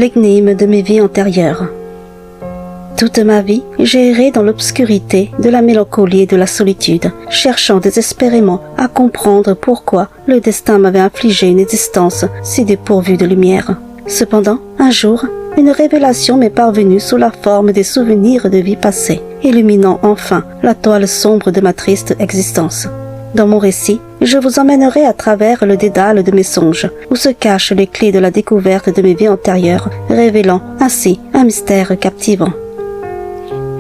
l'énigme de mes vies antérieures. Toute ma vie, j'ai erré dans l'obscurité de la mélancolie et de la solitude, cherchant désespérément à comprendre pourquoi le destin m'avait infligé une existence si dépourvue de lumière. Cependant, un jour, une révélation m'est parvenue sous la forme des souvenirs de vie passée, illuminant enfin la toile sombre de ma triste existence. Dans mon récit, je vous emmènerai à travers le dédale de mes songes, où se cachent les clés de la découverte de mes vies antérieures, révélant ainsi un mystère captivant.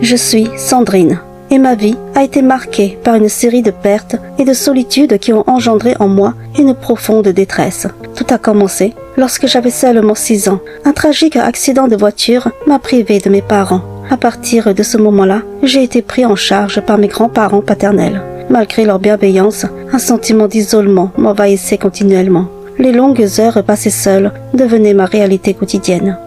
Je suis Sandrine, et ma vie a été marquée par une série de pertes et de solitudes qui ont engendré en moi une profonde détresse. Tout a commencé lorsque j'avais seulement 6 ans. Un tragique accident de voiture m'a privé de mes parents. À partir de ce moment-là, j'ai été pris en charge par mes grands-parents paternels. Malgré leur bienveillance, un sentiment d'isolement m'envahissait continuellement. Les longues heures passées seules devenaient ma réalité quotidienne.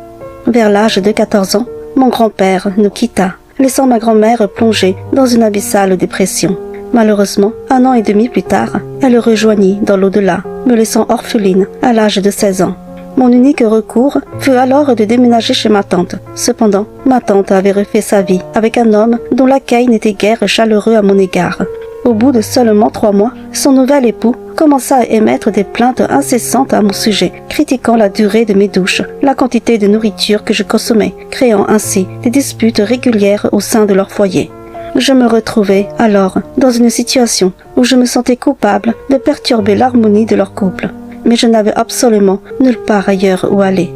Vers l'âge de 14 ans, mon grand-père nous quitta, laissant ma grand-mère plongée dans une abyssale dépression. Malheureusement, 1 an et demi plus tard, elle rejoignit dans l'au-delà, me laissant orpheline à l'âge de 16 ans. Mon unique recours fut alors de déménager chez ma tante. Cependant, ma tante avait refait sa vie avec un homme dont l'accueil n'était guère chaleureux à mon égard. Au bout de seulement 3 mois, son nouvel époux commença à émettre des plaintes incessantes à mon sujet, critiquant la durée de mes douches, la quantité de nourriture que je consommais, créant ainsi des disputes régulières au sein de leur foyer. Je me retrouvais alors dans une situation où je me sentais coupable de perturber l'harmonie de leur couple, mais je n'avais absolument nulle part ailleurs où aller.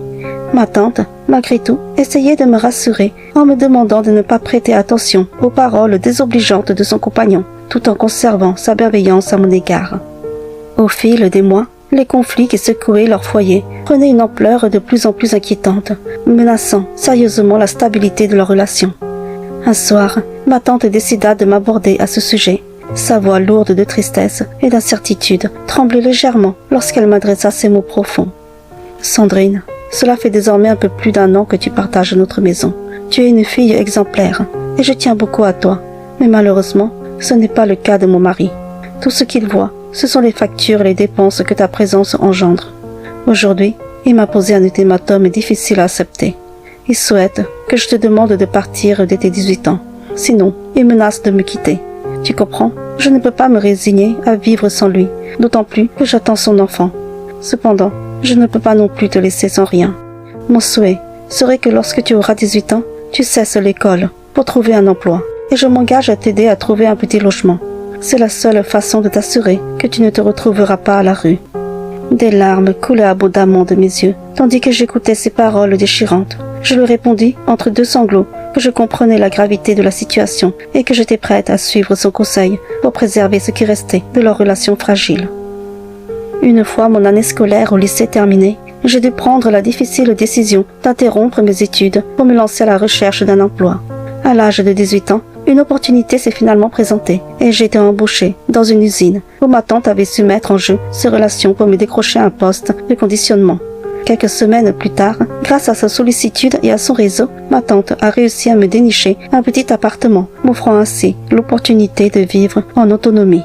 Ma tante, malgré tout, essayait de me rassurer en me demandant de ne pas prêter attention aux paroles désobligeantes de son compagnon, tout en conservant sa bienveillance à mon égard. Au fil des mois, les conflits qui secouaient leur foyer prenaient une ampleur de plus en plus inquiétante, menaçant sérieusement la stabilité de leur relation. Un soir, ma tante décida de m'aborder à ce sujet. Sa voix lourde de tristesse et d'incertitude tremblait légèrement lorsqu'elle m'adressa ces mots profonds. « Sandrine, cela fait désormais un peu plus d'1 an que tu partages notre maison. Tu es une fille exemplaire et je tiens beaucoup à toi, mais malheureusement, ce n'est pas le cas de mon mari. Tout ce qu'il voit, ce sont les factures et les dépenses que ta présence engendre. Aujourd'hui, il m'a posé un ultimatum difficile à accepter. Il souhaite que je te demande de partir dès tes 18 ans. Sinon, il menace de me quitter. Tu comprends? Je ne peux pas me résigner à vivre sans lui, d'autant plus que j'attends son enfant. Cependant, je ne peux pas non plus te laisser sans rien. Mon souhait serait que lorsque tu auras 18 ans, tu cesses l'école pour trouver un emploi. Et je m'engage à t'aider à trouver un petit logement. C'est la seule façon de t'assurer que tu ne te retrouveras pas à la rue. » Des larmes coulaient abondamment de mes yeux, tandis que j'écoutais ces paroles déchirantes. Je lui répondis, entre 2 sanglots, que je comprenais la gravité de la situation et que j'étais prête à suivre son conseil pour préserver ce qui restait de leur relation fragile. Une fois mon année scolaire au lycée terminée, j'ai dû prendre la difficile décision d'interrompre mes études pour me lancer à la recherche d'un emploi. À l'âge de 18 ans, une opportunité s'est finalement présentée et j'ai été embauchée dans une usine où ma tante avait su mettre en jeu ses relations pour me décrocher un poste de conditionnement. Quelques semaines plus tard, grâce à sa sollicitude et à son réseau, ma tante a réussi à me dénicher un petit appartement, m'offrant ainsi l'opportunité de vivre en autonomie.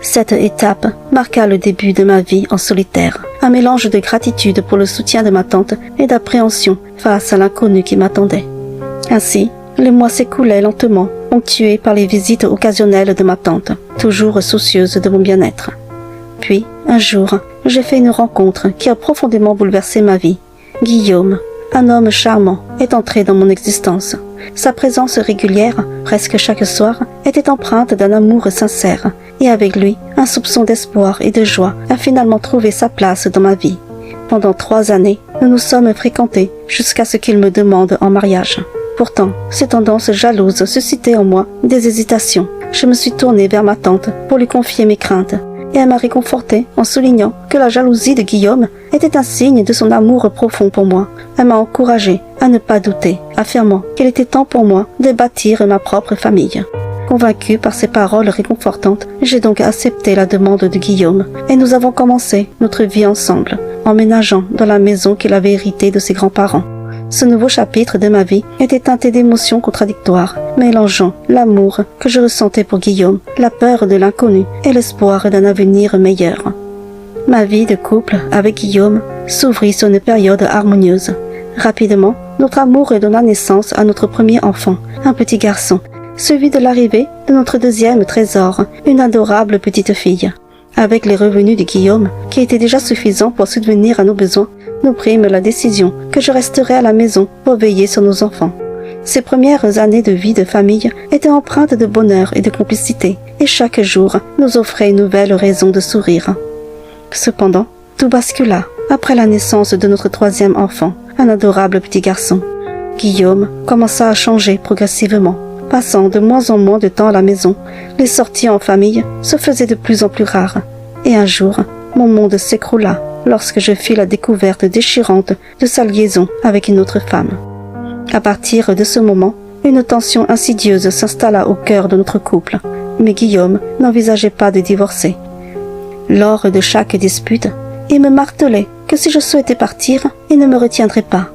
Cette étape marqua le début de ma vie en solitaire, un mélange de gratitude pour le soutien de ma tante et d'appréhension face à l'inconnu qui m'attendait. Ainsi, les mois s'écoulaient lentement, ponctués par les visites occasionnelles de ma tante, toujours soucieuse de mon bien-être. Puis, un jour, j'ai fait une rencontre qui a profondément bouleversé ma vie. Guillaume, un homme charmant, est entré dans mon existence. Sa présence régulière, presque chaque soir, était empreinte d'un amour sincère, et avec lui, un soupçon d'espoir et de joie a finalement trouvé sa place dans ma vie. Pendant 3 années, nous nous sommes fréquentés jusqu'à ce qu'il me demande en mariage. Pourtant, ces tendances jalouses suscitaient en moi des hésitations. Je me suis tournée vers ma tante pour lui confier mes craintes, et elle m'a réconfortée en soulignant que la jalousie de Guillaume était un signe de son amour profond pour moi. Elle m'a encouragée à ne pas douter, affirmant qu'il était temps pour moi de bâtir ma propre famille. Convaincue par ces paroles réconfortantes, j'ai donc accepté la demande de Guillaume, et nous avons commencé notre vie ensemble, emménageant dans la maison qu'il avait héritée de ses grands-parents. Ce nouveau chapitre de ma vie était teinté d'émotions contradictoires, mélangeant l'amour que je ressentais pour Guillaume, la peur de l'inconnu et l'espoir d'un avenir meilleur. Ma vie de couple avec Guillaume s'ouvrit sur une période harmonieuse. Rapidement, notre amour donna naissance à notre premier enfant, un petit garçon, suivi de l'arrivée de notre deuxième trésor, une adorable petite fille. Avec les revenus de Guillaume, qui étaient déjà suffisants pour subvenir à nos besoins, nous prîmes la décision que je resterais à la maison pour veiller sur nos enfants. Ces premières années de vie de famille étaient empreintes de bonheur et de complicité, et chaque jour nous offrait une nouvelle raison de sourire. Cependant, tout bascula après la naissance de notre troisième enfant, un adorable petit garçon. Guillaume commença à changer progressivement. Passant de moins en moins de temps à la maison, les sorties en famille se faisaient de plus en plus rares. Et un jour, mon monde s'écroula lorsque je fis la découverte déchirante de sa liaison avec une autre femme. À partir de ce moment, une tension insidieuse s'installa au cœur de notre couple, mais Guillaume n'envisageait pas de divorcer. Lors de chaque dispute, il me martelait que si je souhaitais partir, il ne me retiendrait pas.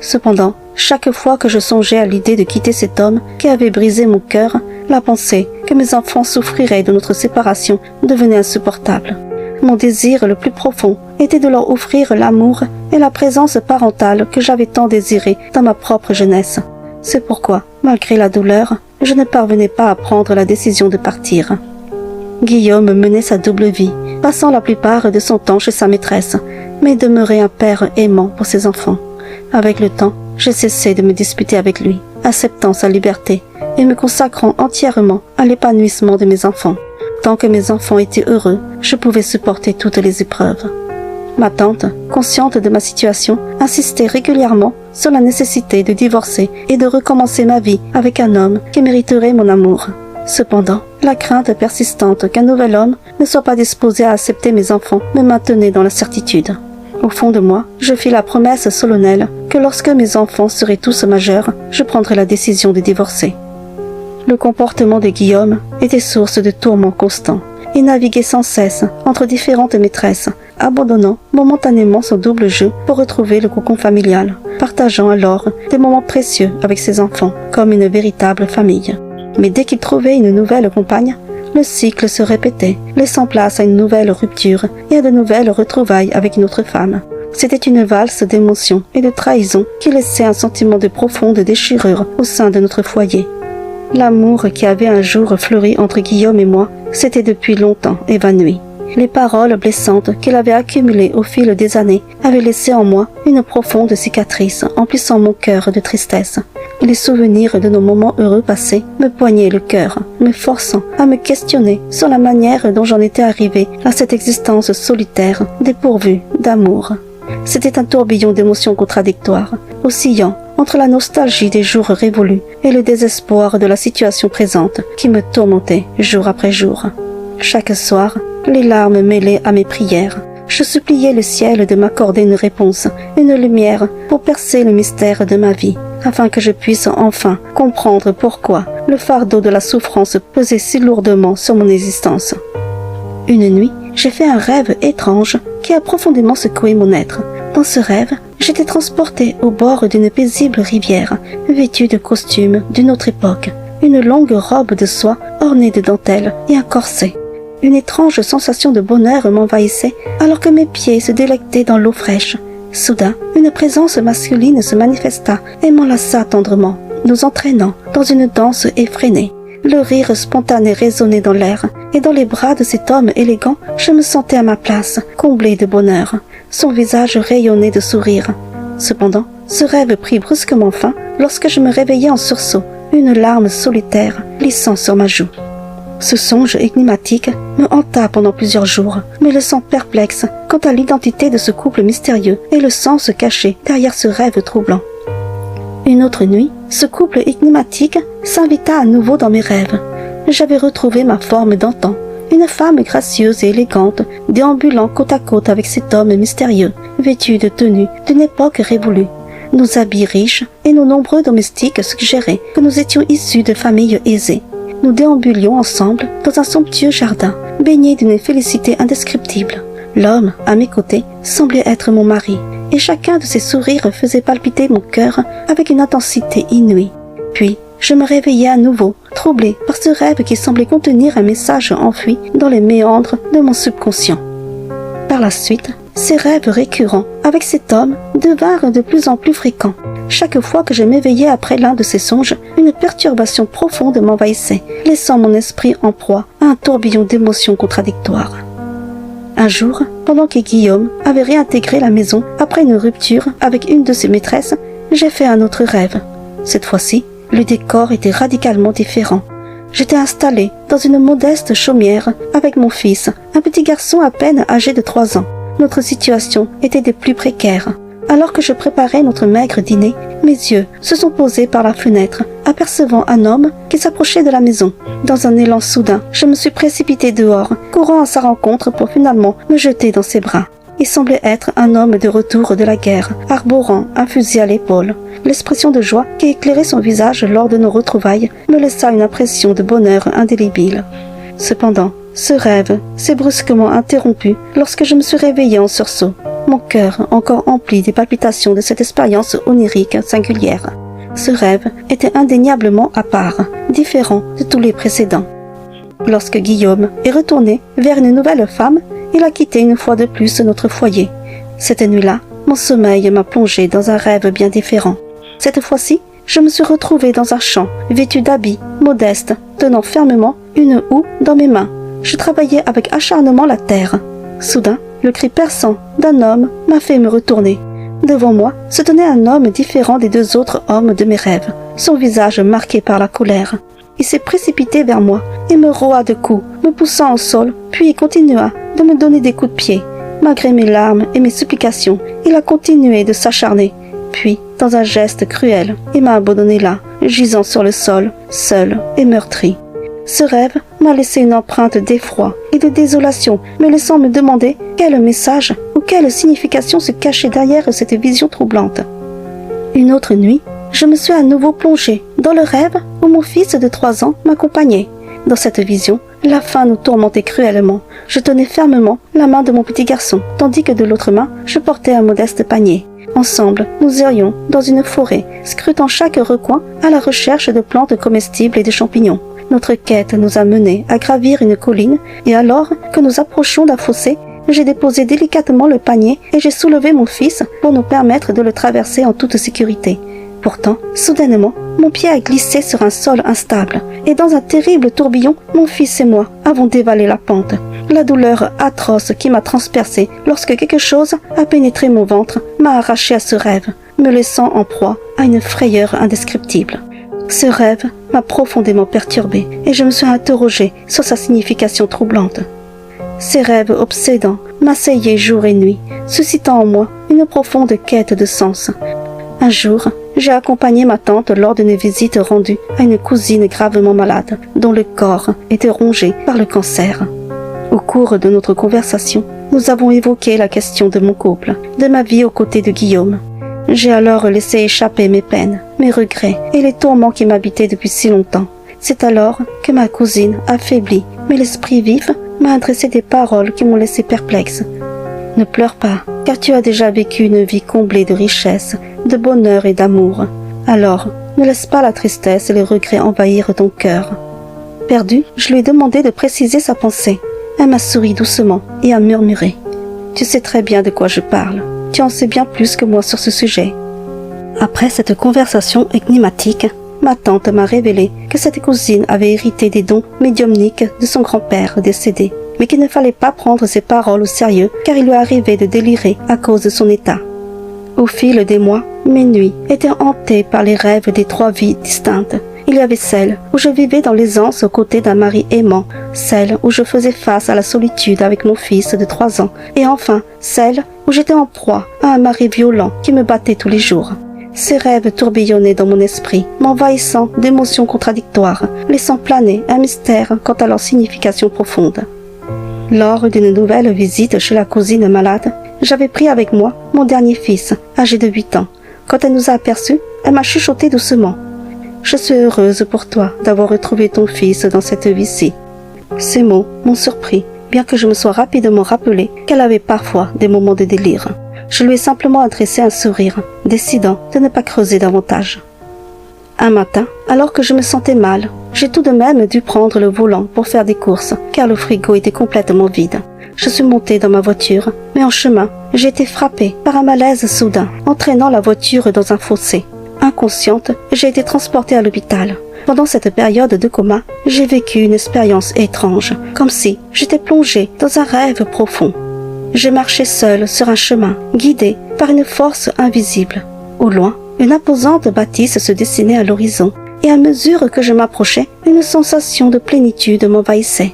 Cependant, chaque fois que je songeais à l'idée de quitter cet homme qui avait brisé mon cœur, la pensée que mes enfants souffriraient de notre séparation devenait insupportable. Mon désir le plus profond était de leur offrir l'amour et la présence parentale que j'avais tant désiré dans ma propre jeunesse. C'est pourquoi, malgré la douleur, je ne parvenais pas à prendre la décision de partir. Guillaume menait sa double vie, passant la plupart de son temps chez sa maîtresse, mais demeurait un père aimant pour ses enfants. Avec le temps, j'ai cessé de me disputer avec lui, acceptant sa liberté et me consacrant entièrement à l'épanouissement de mes enfants. Tant que mes enfants étaient heureux, je pouvais supporter toutes les épreuves. Ma tante, consciente de ma situation, insistait régulièrement sur la nécessité de divorcer et de recommencer ma vie avec un homme qui mériterait mon amour. Cependant, la crainte persistante qu'un nouvel homme ne soit pas disposé à accepter mes enfants me maintenait dans l'incertitude. Au fond de moi, je fis la promesse solennelle que lorsque mes enfants seraient tous majeurs, je prendrais la décision de divorcer. Le comportement de Guillaume était source de tourments constants. Il naviguait sans cesse entre différentes maîtresses, abandonnant momentanément son double jeu pour retrouver le cocon familial, partageant alors des moments précieux avec ses enfants, comme une véritable famille. Mais dès qu'il trouvait une nouvelle compagne, le cycle se répétait, laissant place à une nouvelle rupture et à de nouvelles retrouvailles avec une autre femme. C'était une valse d'émotions et de trahisons qui laissait un sentiment de profonde déchirure au sein de notre foyer. L'amour qui avait un jour fleuri entre Guillaume et moi s'était depuis longtemps évanoui. Les paroles blessantes qu'il avait accumulées au fil des années avaient laissé en moi une profonde cicatrice emplissant mon cœur de tristesse. Les souvenirs de nos moments heureux passés me poignaient le cœur, me forçant à me questionner sur la manière dont j'en étais arrivée à cette existence solitaire, dépourvue d'amour. C'était un tourbillon d'émotions contradictoires, oscillant entre la nostalgie des jours révolus et le désespoir de la situation présente qui me tourmentait jour après jour. Chaque soir, les larmes mêlées à mes prières, je suppliais le ciel de m'accorder une réponse, une lumière pour percer le mystère de ma vie, afin que je puisse enfin comprendre pourquoi le fardeau de la souffrance pesait si lourdement sur mon existence. Une nuit, j'ai fait un rêve étrange qui a profondément secoué mon être. Dans ce rêve, j'étais transportée au bord d'une paisible rivière, vêtue de costumes d'une autre époque, une longue robe de soie ornée de dentelles et un corset. Une étrange sensation de bonheur m'envahissait alors que mes pieds se délectaient dans l'eau fraîche. Soudain, une présence masculine se manifesta et m'enlaça tendrement, nous entraînant dans une danse effrénée. Le rire spontané résonnait dans l'air, et dans les bras de cet homme élégant, je me sentais à ma place, comblée de bonheur. Son visage rayonnait de sourire. Cependant, ce rêve prit brusquement fin lorsque je me réveillai en sursaut, une larme solitaire glissant sur ma joue. Ce songe énigmatique me hanta pendant plusieurs jours, me laissant perplexe quant à l'identité de ce couple mystérieux et le sens caché derrière ce rêve troublant. Une autre nuit, ce couple énigmatique s'invita à nouveau dans mes rêves. J'avais retrouvé ma forme d'antan, une femme gracieuse et élégante, déambulant côte à côte avec cet homme mystérieux, vêtu de tenues d'une époque révolue. Nos habits riches et nos nombreux domestiques suggéraient que nous étions issus de familles aisées. Nous déambulions ensemble dans un somptueux jardin, baigné d'une félicité indescriptible. L'homme, à mes côtés, semblait être mon mari, et chacun de ses sourires faisait palpiter mon cœur avec une intensité inouïe. Puis, je me réveillai à nouveau, troublée par ce rêve qui semblait contenir un message enfoui dans les méandres de mon subconscient. Par la suite, Ces rêves récurrents avec cet homme devinrent de plus en plus fréquents. Chaque fois que je m'éveillais après l'un de ces songes, une perturbation profonde m'envahissait, laissant mon esprit en proie à un tourbillon d'émotions contradictoires. Un jour, pendant que Guillaume avait réintégré la maison après une rupture avec une de ses maîtresses, j'ai fait un autre rêve. Cette fois-ci, le décor était radicalement différent. J'étais installée dans une modeste chaumière avec mon fils, un petit garçon à peine âgé de 3 ans. Notre situation était des plus précaires. Alors que je préparais notre maigre dîner, mes yeux se sont posés par la fenêtre, apercevant un homme qui s'approchait de la maison. Dans un élan soudain, je me suis précipitée dehors, courant à sa rencontre pour finalement me jeter dans ses bras. Il semblait être un homme de retour de la guerre, arborant un fusil à l'épaule. L'expression de joie qui éclairait son visage lors de nos retrouvailles me laissa une impression de bonheur indélébile. Cependant, ce rêve s'est brusquement interrompu lorsque je me suis réveillée en sursaut, mon cœur encore empli des palpitations de cette expérience onirique singulière. Ce rêve était indéniablement à part, différent de tous les précédents. Lorsque Guillaume est retourné vers une nouvelle femme, il a quitté une fois de plus notre foyer. Cette nuit-là, mon sommeil m'a plongé dans un rêve bien différent. Cette fois-ci, je me suis retrouvée dans un champ, vêtue d'habits modestes, tenant fermement une houe dans mes mains. Je travaillais avec acharnement la terre. Soudain, le cri perçant d'un homme m'a fait me retourner. Devant moi se tenait un homme différent des 2 autres hommes de mes rêves, son visage marqué par la colère. Il s'est précipité vers moi et me roa de coups, me poussant au sol, puis il continua de me donner des coups de pied. Malgré mes larmes et mes supplications, il a continué de s'acharner. Puis, dans un geste cruel, il m'a abandonné là, gisant sur le sol, seul et meurtri. Ce rêve m'a laissé une empreinte d'effroi et de désolation, me laissant me demander quel message ou quelle signification se cachait derrière cette vision troublante. Une autre nuit, je me suis à nouveau plongée dans le rêve où mon fils de 3 ans m'accompagnait. Dans cette vision, la faim nous tourmentait cruellement. Je tenais fermement la main de mon petit garçon, tandis que de l'autre main, je portais un modeste panier. Ensemble, nous errions dans une forêt, scrutant chaque recoin à la recherche de plantes comestibles et de champignons. Notre quête nous a menés à gravir une colline, et alors que nous approchions d'un fossé, j'ai déposé délicatement le panier et j'ai soulevé mon fils pour nous permettre de le traverser en toute sécurité. Pourtant, soudainement, mon pied a glissé sur un sol instable, et dans un terrible tourbillon, mon fils et moi avons dévalé la pente. La douleur atroce qui m'a transpercée lorsque quelque chose a pénétré mon ventre m'a arraché à ce rêve, me laissant en proie à une frayeur indescriptible. Ce rêve m'a profondément perturbée et je me suis interrogée sur sa signification troublante. Ces rêves obsédants m'assaillaient jour et nuit, suscitant en moi une profonde quête de sens. Un jour, j'ai accompagné ma tante lors d'une visite rendue à une cousine gravement malade, dont le corps était rongé par le cancer. Au cours de notre conversation, nous avons évoqué la question de mon couple, de ma vie aux côtés de Guillaume. J'ai alors laissé échapper mes peines, mes regrets et les tourments qui m'habitaient depuis si longtemps. C'est alors que ma cousine, affaiblie, mais l'esprit vif, m'a adressé des paroles qui m'ont laissé perplexe. « Ne pleure pas, car tu as déjà vécu une vie comblée de richesse, de bonheur et d'amour. Alors, ne laisse pas la tristesse et les regrets envahir ton cœur. » Perdue, je lui ai demandé de préciser sa pensée. Elle m'a souri doucement et a murmuré. « Tu sais très bien de quoi je parle. Tu en sais bien plus que moi sur ce sujet. » Après cette conversation énigmatique, ma tante m'a révélé que cette cousine avait hérité des dons médiumniques de son grand-père décédé, mais qu'il ne fallait pas prendre ses paroles au sérieux car il lui arrivait de délirer à cause de son état. Au fil des mois, mes nuits étaient hantées par les rêves des 3 vies distinctes. Il y avait celle où je vivais dans l'aisance aux côtés d'un mari aimant, celle où je faisais face à la solitude avec mon fils de 3 ans, et enfin celle où j'étais en proie à un mari violent qui me battait tous les jours. Ces rêves tourbillonnaient dans mon esprit, m'envahissant d'émotions contradictoires, laissant planer un mystère quant à leur signification profonde. Lors d'une nouvelle visite chez la cousine malade, j'avais pris avec moi mon dernier fils, âgé de 8 ans. Quand elle nous a aperçus, elle m'a chuchoté doucement. « Je suis heureuse pour toi d'avoir retrouvé ton fils dans cette vie-ci. » Ces mots m'ont surpris, bien que je me sois rapidement rappelé qu'elle avait parfois des moments de délire. Je lui ai simplement adressé un sourire, décidant de ne pas creuser davantage. Un matin, alors que je me sentais mal, j'ai tout de même dû prendre le volant pour faire des courses, car le frigo était complètement vide. Je suis montée dans ma voiture, mais en chemin, j'ai été frappée par un malaise soudain, entraînant la voiture dans un fossé. Inconsciente, j'ai été transportée à l'hôpital. Pendant cette période de coma, j'ai vécu une expérience étrange, comme si j'étais plongée dans un rêve profond. Je marchais seule sur un chemin, guidée par une force invisible. Au loin, une imposante bâtisse se dessinait à l'horizon, et à mesure que je m'approchais, une sensation de plénitude m'envahissait.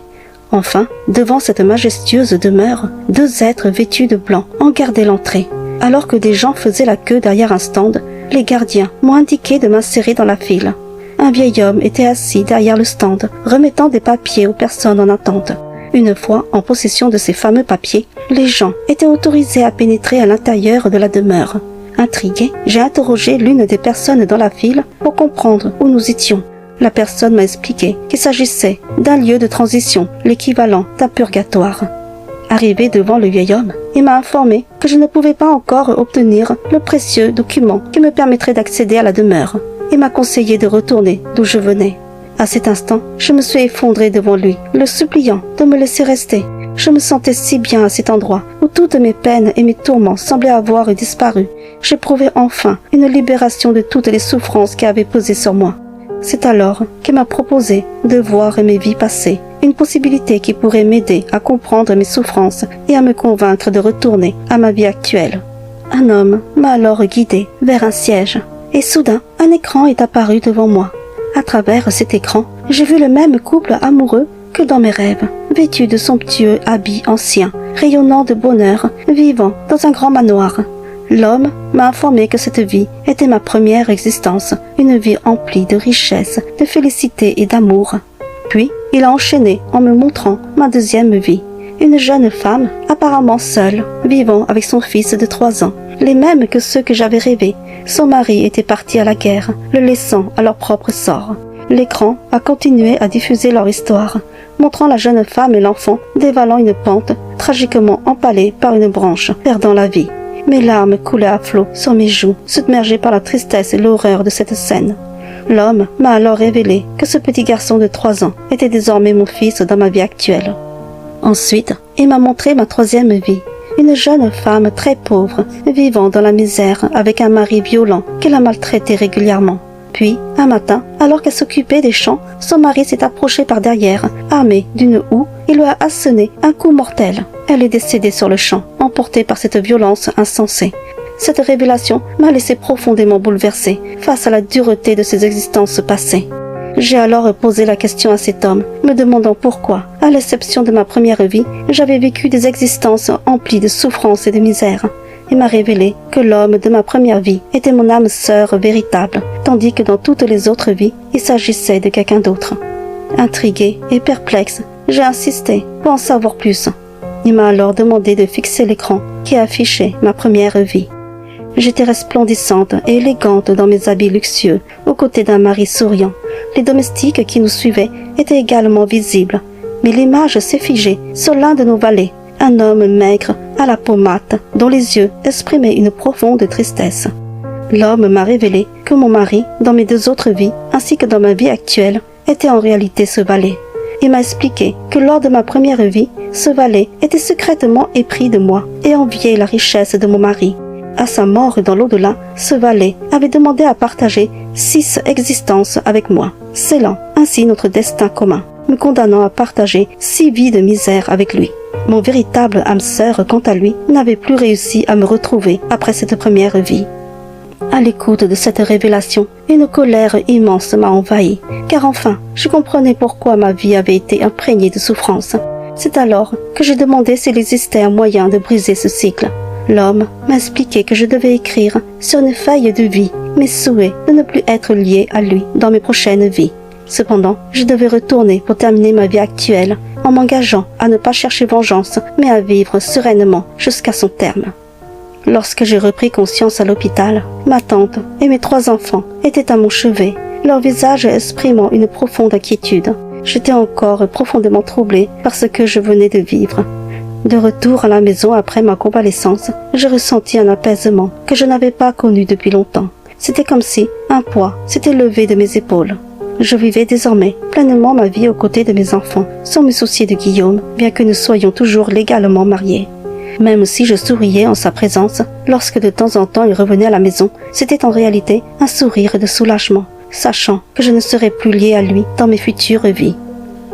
Enfin, devant cette majestueuse demeure, 2 êtres vêtus de blanc en gardaient l'entrée. Alors que des gens faisaient la queue derrière un stand, les gardiens m'ont indiqué de m'insérer dans la file. Un vieil homme était assis derrière le stand, remettant des papiers aux personnes en attente. Une fois en possession de ces fameux papiers, les gens étaient autorisés à pénétrer à l'intérieur de la demeure. Intriguée, j'ai interrogé l'une des personnes dans la file pour comprendre où nous étions. La personne m'a expliqué qu'il s'agissait d'un lieu de transition, l'équivalent d'un purgatoire. Arrivé devant le vieil homme, il m'a informé que je ne pouvais pas encore obtenir le précieux document qui me permettrait d'accéder à la demeure. Il m'a conseillé de retourner d'où je venais. À cet instant, je me suis effondrée devant lui, le suppliant de me laisser rester. Je me sentais si bien à cet endroit où toutes mes peines et mes tourments semblaient avoir disparu. J'éprouvais enfin une libération de toutes les souffrances qui avaient pesé sur moi. C'est alors qu'il m'a proposé de voir mes vies passées, une possibilité qui pourrait m'aider à comprendre mes souffrances et à me convaincre de retourner à ma vie actuelle. Un homme m'a alors guidé vers un siège, et soudain, un écran est apparu devant moi. À travers cet écran, j'ai vu le même couple amoureux que dans mes rêves, vêtu de somptueux habits anciens, rayonnant de bonheur, vivant dans un grand manoir. L'homme m'a informé que cette vie était ma première existence, une vie emplie de richesse, de félicité et d'amour. Puis, il a enchaîné en me montrant ma deuxième vie. Une jeune femme, apparemment seule, vivant avec son fils de 3 ans, les mêmes que ceux que j'avais rêvés. Son mari était parti à la guerre, le laissant à leur propre sort. L'écran a continué à diffuser leur histoire, montrant la jeune femme et l'enfant dévalant une pente, tragiquement empalés par une branche, perdant la vie. Mes larmes coulaient à flot sur mes joues, submergées par la tristesse et l'horreur de cette scène. L'homme m'a alors révélé que ce petit garçon de 3 ans était désormais mon fils dans ma vie actuelle. Ensuite, il m'a montré ma troisième vie. Une jeune femme très pauvre, vivant dans la misère avec un mari violent qui la maltraitait régulièrement. Puis, un matin, alors qu'elle s'occupait des champs, son mari s'est approché par derrière, armé d'une houe, et lui a asséné un coup mortel. Elle est décédée sur le champ, emportée par cette violence insensée. Cette révélation m'a laissé profondément bouleversée face à la dureté de ses existences passées. J'ai alors posé la question à cet homme, me demandant pourquoi, à l'exception de ma première vie, j'avais vécu des existences emplies de souffrances et de misère. Il m'a révélé que l'homme de ma première vie était mon âme sœur véritable, tandis que dans toutes les autres vies, il s'agissait de quelqu'un d'autre. Intriguée et perplexe, j'ai insisté pour en savoir plus. Il m'a alors demandé de fixer l'écran qui affichait ma première vie. J'étais resplendissante et élégante dans mes habits luxueux, aux côtés d'un mari souriant. Les domestiques qui nous suivaient étaient également visibles, mais l'image s'est figée sur l'un de nos valets, un homme maigre, à la peau mate, dont les yeux exprimaient une profonde tristesse. L'homme m'a révélé que mon mari, dans mes 2 autres vies, ainsi que dans ma vie actuelle, était en réalité ce valet. Il m'a expliqué que lors de ma première vie, ce valet était secrètement épris de moi et enviait la richesse de mon mari. À sa mort dans l'au-delà, ce valet avait demandé à partager 6 existences avec moi, scellant ainsi notre destin commun, me condamnant à partager 6 vies de misère avec lui. Mon véritable âme sœur, quant à lui, n'avait plus réussi à me retrouver après cette première vie. À l'écoute de cette révélation, une colère immense m'a envahi, car enfin, je comprenais pourquoi ma vie avait été imprégnée de souffrance. C'est alors que j'ai demandé s'il existait un moyen de briser ce cycle. L'homme m'a expliqué que je devais écrire sur une feuille de vie mes souhaits de ne plus être lié à lui dans mes prochaines vies. Cependant, je devais retourner pour terminer ma vie actuelle, en m'engageant à ne pas chercher vengeance, mais à vivre sereinement jusqu'à son terme. Lorsque j'ai repris conscience à l'hôpital, ma tante et mes 3 enfants étaient à mon chevet, leur visage exprimant une profonde inquiétude. J'étais encore profondément troublée par ce que je venais de vivre. De retour à la maison après ma convalescence, je ressentis un apaisement que je n'avais pas connu depuis longtemps. C'était comme si un poids s'était levé de mes épaules. Je vivais désormais pleinement ma vie aux côtés de mes enfants, sans me soucier de Guillaume, bien que nous soyons toujours légalement mariés. Même si je souriais en sa présence, lorsque de temps en temps il revenait à la maison, c'était en réalité un sourire de soulagement, sachant que je ne serais plus liée à lui dans mes futures vies.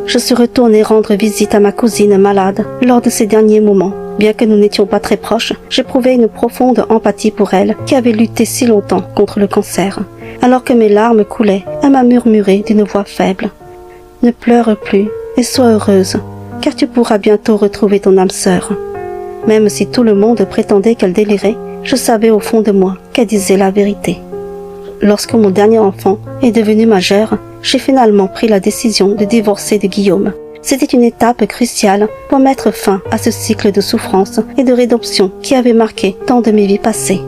Je suis retournée rendre visite à ma cousine malade lors de ces derniers moments. Bien que nous n'étions pas très proches, j'éprouvais une profonde empathie pour elle qui avait lutté si longtemps contre le cancer. Alors que mes larmes coulaient, elle m'a murmuré d'une voix faible. « Ne pleure plus et sois heureuse, car tu pourras bientôt retrouver ton âme sœur. » Même si tout le monde prétendait qu'elle délirait, je savais au fond de moi qu'elle disait la vérité. Lorsque mon dernier enfant est devenu majeur, j'ai finalement pris la décision de divorcer de Guillaume. C'était une étape cruciale pour mettre fin à ce cycle de souffrance et de rédemption qui avait marqué tant de mes vies passées.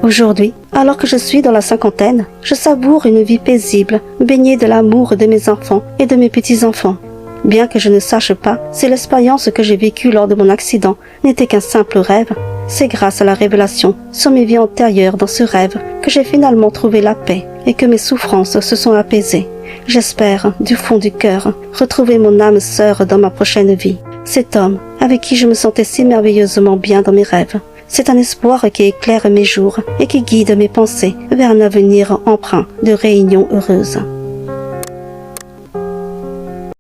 Aujourd'hui, alors que je suis dans la cinquantaine, je savoure une vie paisible, baignée de l'amour de mes enfants et de mes petits-enfants. Bien que je ne sache pas si l'expérience que j'ai vécue lors de mon accident n'était qu'un simple rêve, c'est grâce à la révélation sur mes vies antérieures dans ce rêve que j'ai finalement trouvé la paix et que mes souffrances se sont apaisées. J'espère, du fond du cœur, retrouver mon âme sœur dans ma prochaine vie. Cet homme avec qui je me sentais si merveilleusement bien dans mes rêves. C'est un espoir qui éclaire mes jours et qui guide mes pensées vers un avenir empreint de réunions heureuses.